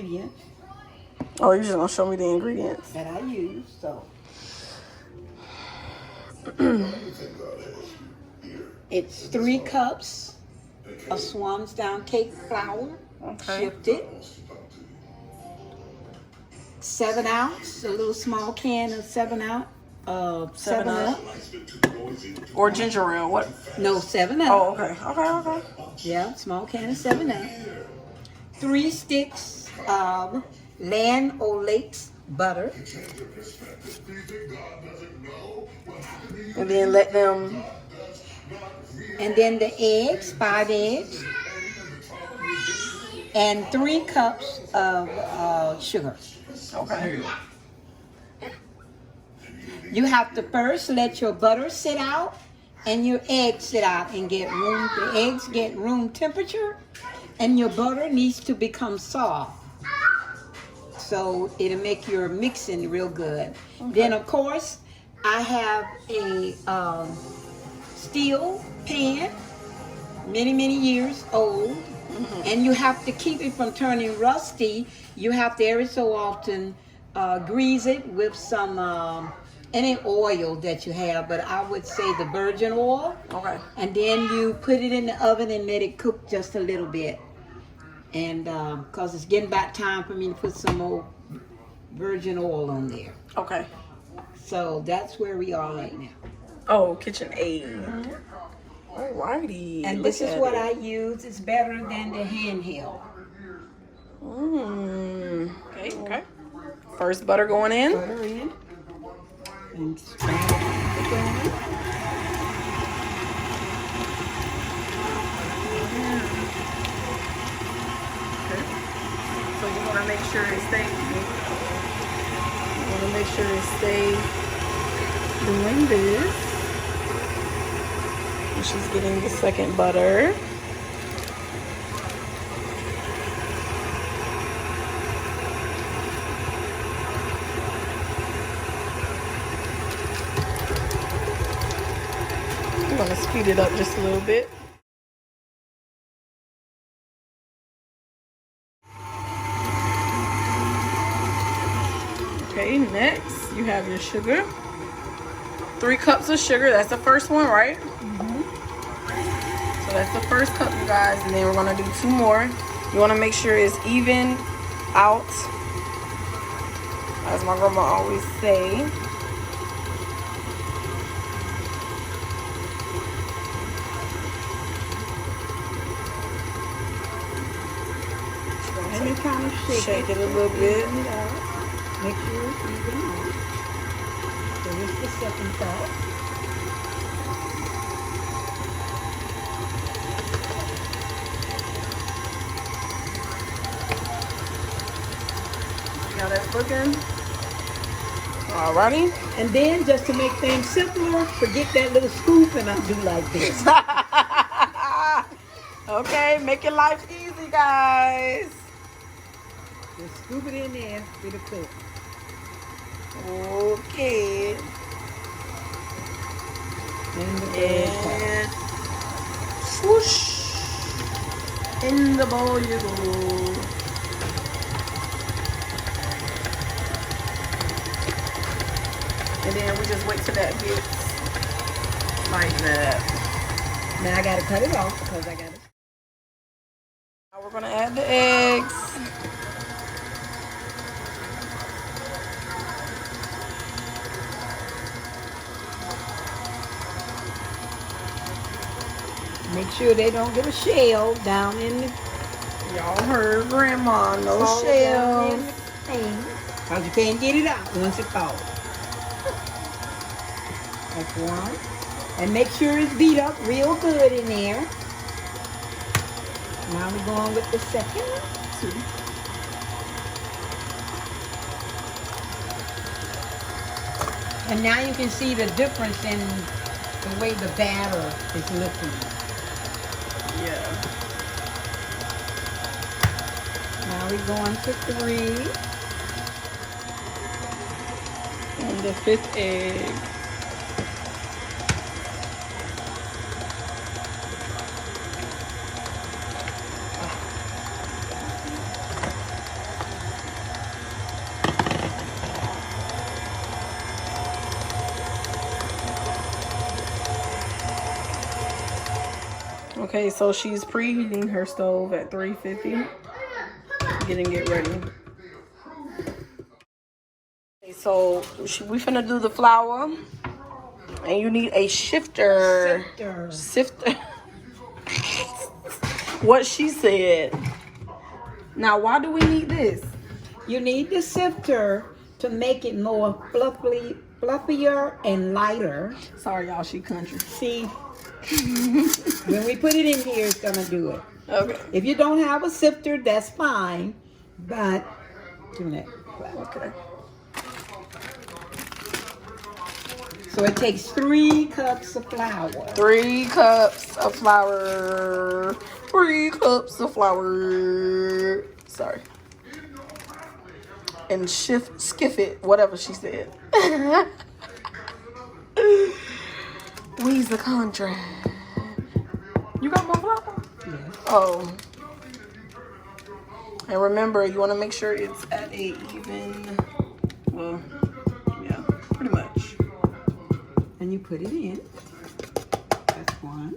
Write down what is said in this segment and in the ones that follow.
ingredients. Oh, you're just gonna show me the ingredients that I use. So it's 3 cups of Swan's Down cake flour, shifted. 7 ounce, a little small can of 7 ounce. 7-Up. Or ginger ale, what? No, 7-Up. Oh, okay. Yeah, small can of 7-Up. 3 sticks of Land O'Lakes butter. And then let them... And then the eggs, 5 eggs. And 3 cups of sugar. Okay. You have to first let your butter sit out and your eggs sit out and get room. The eggs get room temperature, and your butter needs to become soft. So it'll make your mixing real good. Okay. Then of course, I have a steel pan, many years old, and you have to keep it from turning rusty. You have to every so often grease it with some any oil that you have, but I would say the virgin oil. Okay. And then you put it in the oven and let it cook just a little bit. And because it's getting about time for me to put some more virgin oil on there. Okay. So that's where we are right now. Oh, KitchenAid. Alrighty. And this is what I use. It's better than the handheld. Okay. First butter going in. Butter in. And spread it going. So you want to make sure it stays. You want to make sure it stays doing this. And she's getting the second butter. I'm going to speed it up just a little bit. Okay, next you have your sugar. 3 cups of sugar. That's the first one, right? So that's the first cup, you guys. And then we're going to do 2 more. You want to make sure it's even out, as my grandma always say. And you kind of Shake it a little bit. Make sure it's even out. So here's the second cup. See how that's looking? Alrighty. And then just to make things simpler, forget that little scoop and I'll do like this. Okay, make your life easy, guys. Just scoop it in there with a cook. Okay. And swoosh. In the bowl you go. And then we just wait till that gets like that. Now I gotta cut it off because I gotta. Now we're gonna add the eggs. Make sure they don't get a shell down in the. Y'all heard Grandma, no shells. Because you can't get it out once it falls. That's one. And make sure it's beat up real good in there. Now we're going with the second one. 2. And now you can see the difference in the way the batter is looking. Yeah. Now we're going to 3. And the 5th egg. Okay, so she's preheating her stove at 350. Getting it ready. Okay, so we finna do the flour. And you need a shifter. Sifter. What she said. Now, why do we need this? You need the sifter to make it more fluffier and lighter. Sorry, y'all, she country. See, when we put it in here, it's gonna do it. Okay. If you don't have a sifter, that's fine, but do that. Okay. So it takes 3 cups of flour. 3 cups of flour. 3 cups of flour. Sorry. And skiff it, whatever she said. We's the contract. You got more flour? Yes. Oh. And remember, you want to make sure it's at a even, well, yeah, pretty much. And you put it in. That's 1.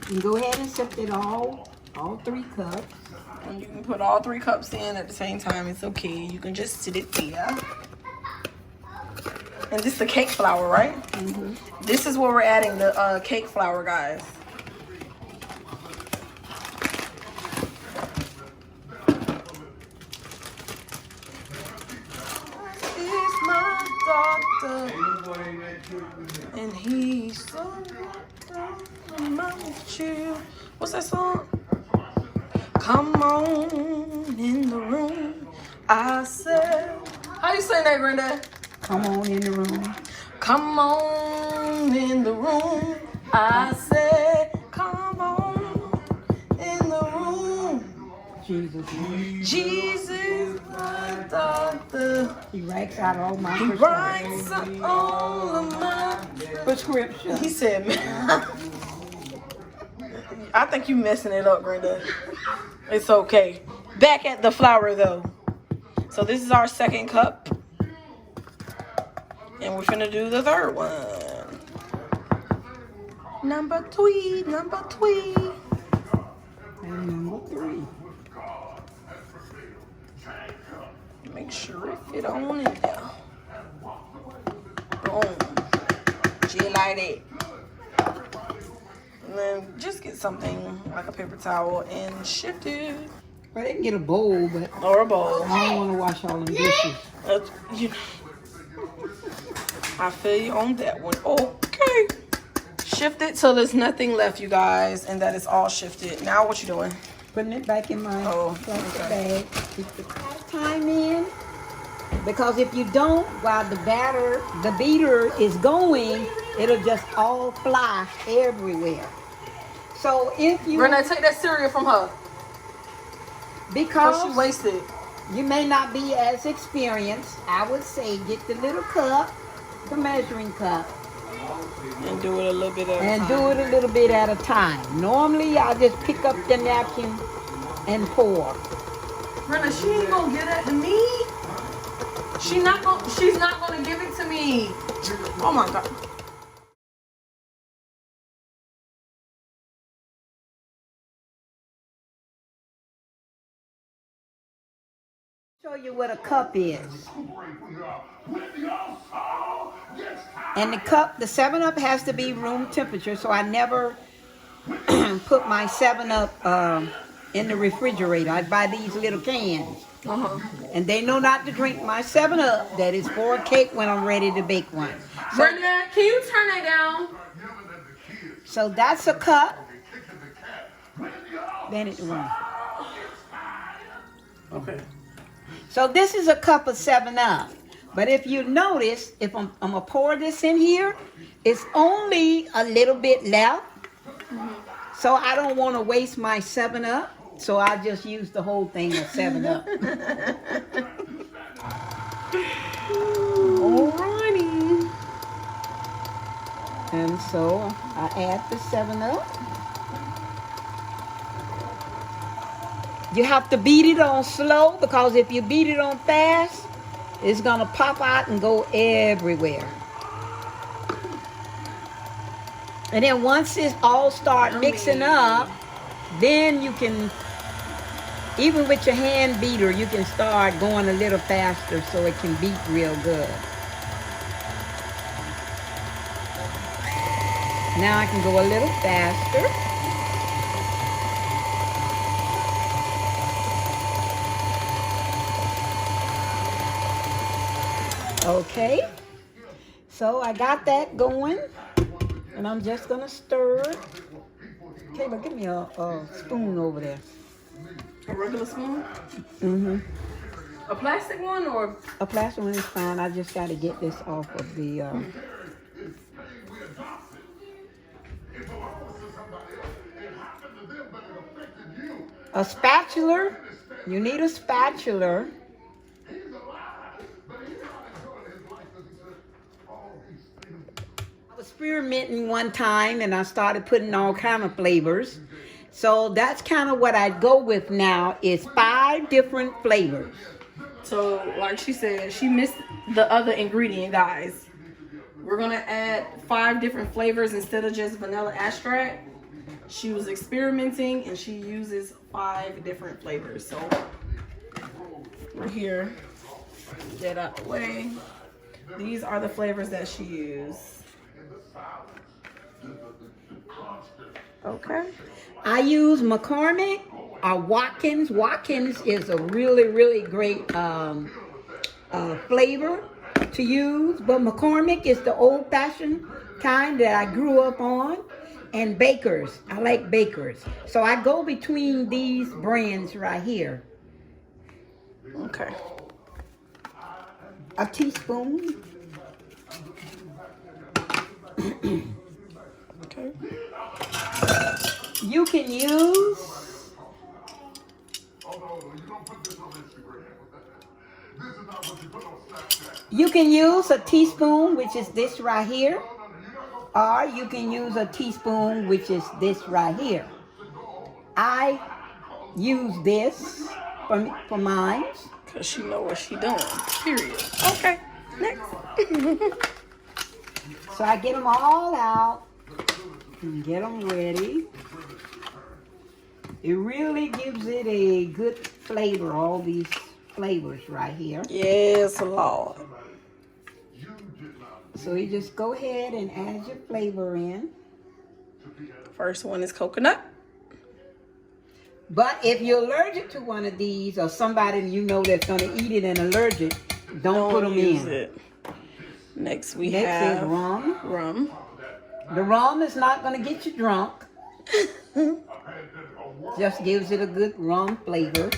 And go ahead and sift it all 3 cups. And you can put all 3 cups in at the same time. It's okay. You can just sit it there. And this is the cake flour, right? Mm-hmm. This is where we're adding the cake flour, guys. He's my doctor. And he's so chill. What's that song? Come on in the room. I said. How you saying that, Granddad? Come on in the room. Come on in the room. I said, come on in the room. Jesus, my doctor. He writes out all my He writes all of my prescriptions. He said, man. I think you messing it up, Granddad. It's okay. Back at the flour, though. So this is our 2nd cup. And we're finna do the 3rd one. Number 3. And number 3. Make sure it fit on in there. Boom. Just like that. And then just get something like a paper towel and shift it. Well, they can get a bowl, but Or a bowl. I don't want to wash all them dishes. I feel you on that one. Okay. Shift it till there's nothing left, you guys, and that is all shifted. Now what you doing? Putting it back in my plastic bag. Keep the time in. Because if you don't, while the beater is going, it'll just all fly everywhere. So if you... Renee, take that cereal from her. Because she wasted. You may not be as experienced. I would say get the little cup, the measuring cup. And do it a little bit at a time. And do it a little bit at a time. Normally, I just pick up the napkin and pour. Renee, she ain't gonna get that to me. She's not gonna give it to me. Oh my God. Show you what a cup is. And the cup, the 7-Up has to be room temperature, so I never put my 7-Up in the refrigerator. I buy these little cans. And they know not to drink my 7-Up that is for a cake when I'm ready to bake one. So, Brenda, can you turn that down? So that's a cup. Then it runs. Okay. So this is a cup of 7-Up. But if you notice, if I'm going to pour this in here, it's only a little bit left. So I don't want to waste my 7-Up. So I just use the whole thing of 7-Up. Alrighty. And so I add the 7-Up. You have to beat it on slow, because if you beat it on fast, it's going to pop out and go everywhere. And then once it all start mixing up, then you can, even with your hand beater, you can start going a little faster so it can beat real good. Now I can go a little faster. Okay, so I got that going, and I'm just gonna stir it. Okay, but give me a spoon over there. A regular spoon? Mm-hmm. A plastic one or? A plastic one is fine. I just got to get this off of the. A spatula. You need a spatula. I was experimenting one time and I started putting all kind of flavors. So that's kind of what I go with now is 5 different flavors. So like she said, she missed the other ingredient, guys. We're going to add 5 different flavors instead of just vanilla extract. She was experimenting and she uses 5 different flavors. So we're here. Get out the way. These are the flavors that she used. Okay. I use McCormick or Watkins. Watkins is a really, really great flavor to use. But McCormick is the old-fashioned kind that I grew up on. And Baker's. I like Baker's. So I go between these brands right here. Okay. A teaspoon. Okay. You can use a teaspoon, which is this right here, or you can use a teaspoon, which is this right here. I use this for mine. Because she know what she doing, period. Okay, next. So I get them all out and get them ready. It really gives it a good flavor, all these flavors right here. Yes, Lord. So you just go ahead and add your flavor in. First one is coconut. But if you're allergic to one of these or somebody you know that's going to eat it and allergic, don't put them in. It. Next we Next have is rum. Rum. The rum is not going to get you drunk. Just gives it a good rum flavor.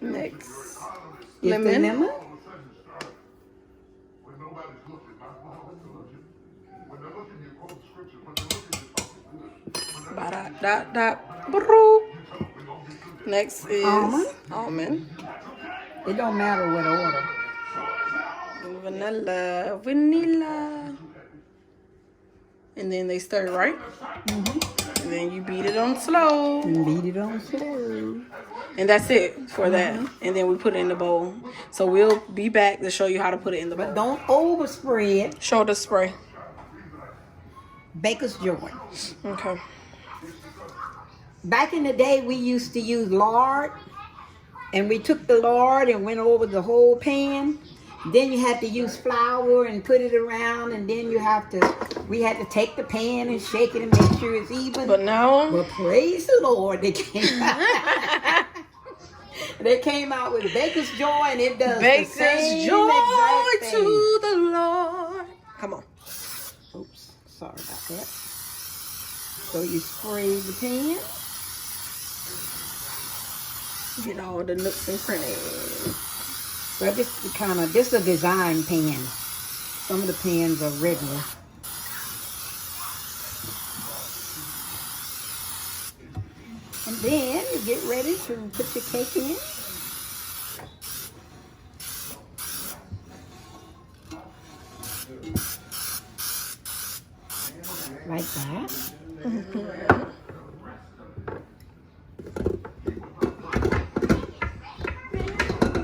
Next. Is Lemon. the lemon. Next is almond. It don't matter what order. Vanilla. And then they stir, right? Mm-hmm. And then you beat it on slow. And beat it on slow. And that's it for that. And then we put it in the bowl. So we'll be back to show you how to put it in the bowl. But don't overspread. Show the spray. Baker's Joy. Okay. Back in the day, we used to use lard. And we took the lard and went over the whole pan. Then you had to use flour and put it around. And then we had to take the pan and shake it and make sure it's even. But now. But praise the Lord, they came out. They came out with Baker's Joy, and it does Baker's the same Joy exact thing. to the Lord. Come on. Oops, sorry about that. So you spray the pan. Get all the nooks and crannies. Well, this is a design pan. Some of the pans are regular. And then you get ready to put your cake in. Like that.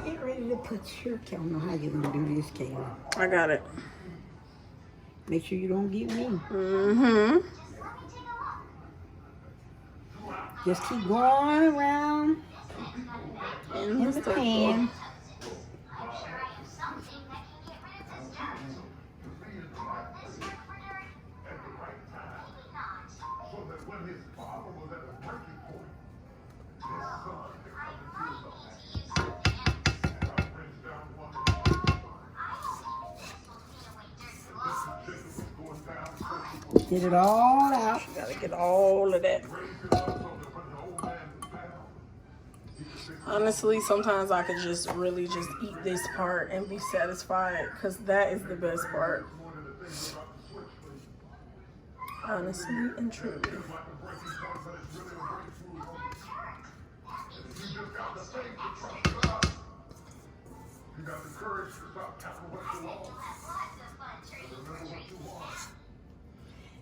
Get ready to put your cake. I don't know how you're going to do this, Kayla. I got it. Make sure you don't get me. Mm-hmm. Just keep going around in the pan. Get it all out. You gotta get all of that. Honestly, sometimes I could just really just eat this part and be satisfied, because that is the best part. Honestly and truly.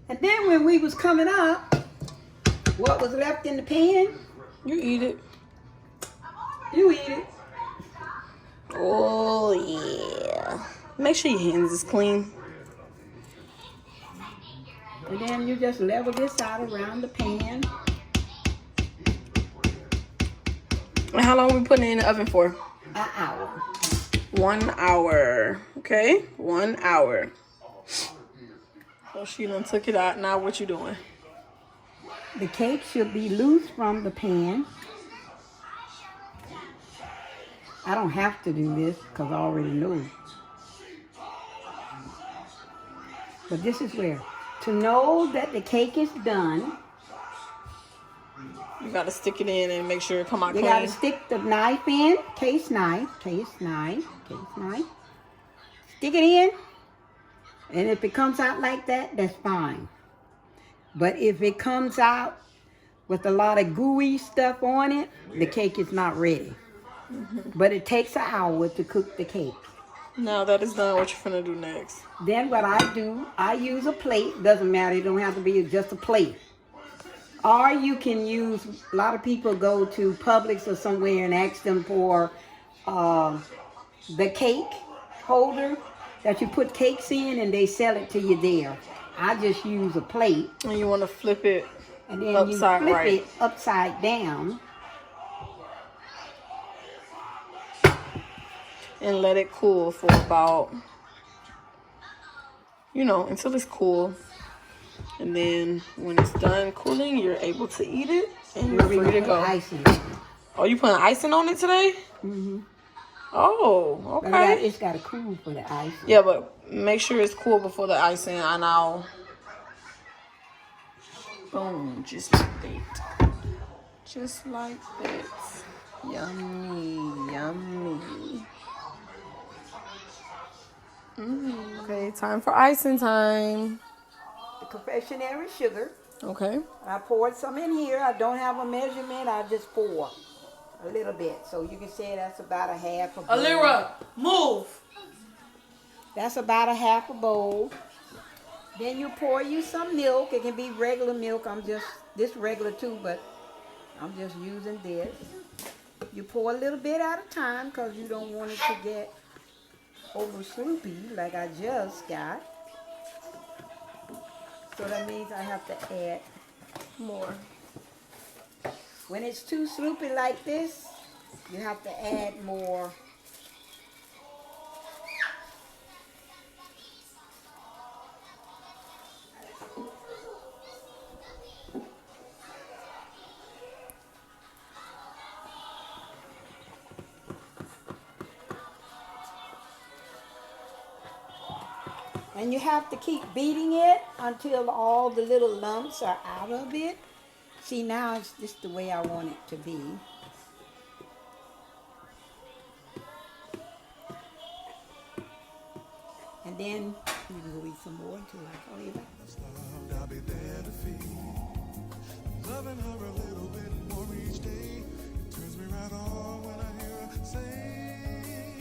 And then when we was coming up, what was left in the pan? You eat it. You eat it. Oh, yeah. Make sure your hands is clean. And then you just level this out around the pan. And how long are we putting it in the oven for? An hour. 1 hour. Okay? 1 hour. So she done took it out. Now what you doing? The cake should be loose from the pan. I don't have to do this because I already know. But this is where, to know that the cake is done, You gotta stick it in and make sure it come out you clean. gotta stick the knife in, case knife. Stick it in, and if it comes out like that, that's fine. But if it comes out with a lot of gooey stuff on it, the cake is not ready. But it takes an hour to cook the cake. Now that is done, what you finna do next? Then what I do, I use a plate. Doesn't matter, it don't have to be just a plate. Or you can use, a lot of people go to Publix or somewhere and ask them for the cake holder that you put cakes in, and they sell it to you there. I just use a plate. And you wanna flip it And then upside you flip right. it upside down. And let it cool for about, until it's cool. And then when it's done cooling, you're able to eat it and you're free to go. Icing. Oh, you putting icing on it today? Mm-hmm. Oh, But okay. it's got to cool for the icing. Yeah, but make sure it's cool before the icing, and I'll boom, just like that. Just like that. Yummy, yummy. Okay, time for icing time. The confectionery sugar. Okay. I poured some in here. I don't have a measurement. I just pour a little bit. So you can say that's about a half a bowl. Alira, move. That's about a half a bowl. Then you pour you some milk. It can be regular milk. This regular too, but I'm just using this. You pour a little bit at a time because you don't want it to get over sloopy like I just got. So that means I have to add More. When it's too sloopy like this, you have to add more. And you have to keep beating it until all the little lumps are out of it. See, now it's just the way I want it to be. And then you can go eat some more until I call you back. I'll be there to feed. Loving her a little bit more each day. It turns me right on when I hear her say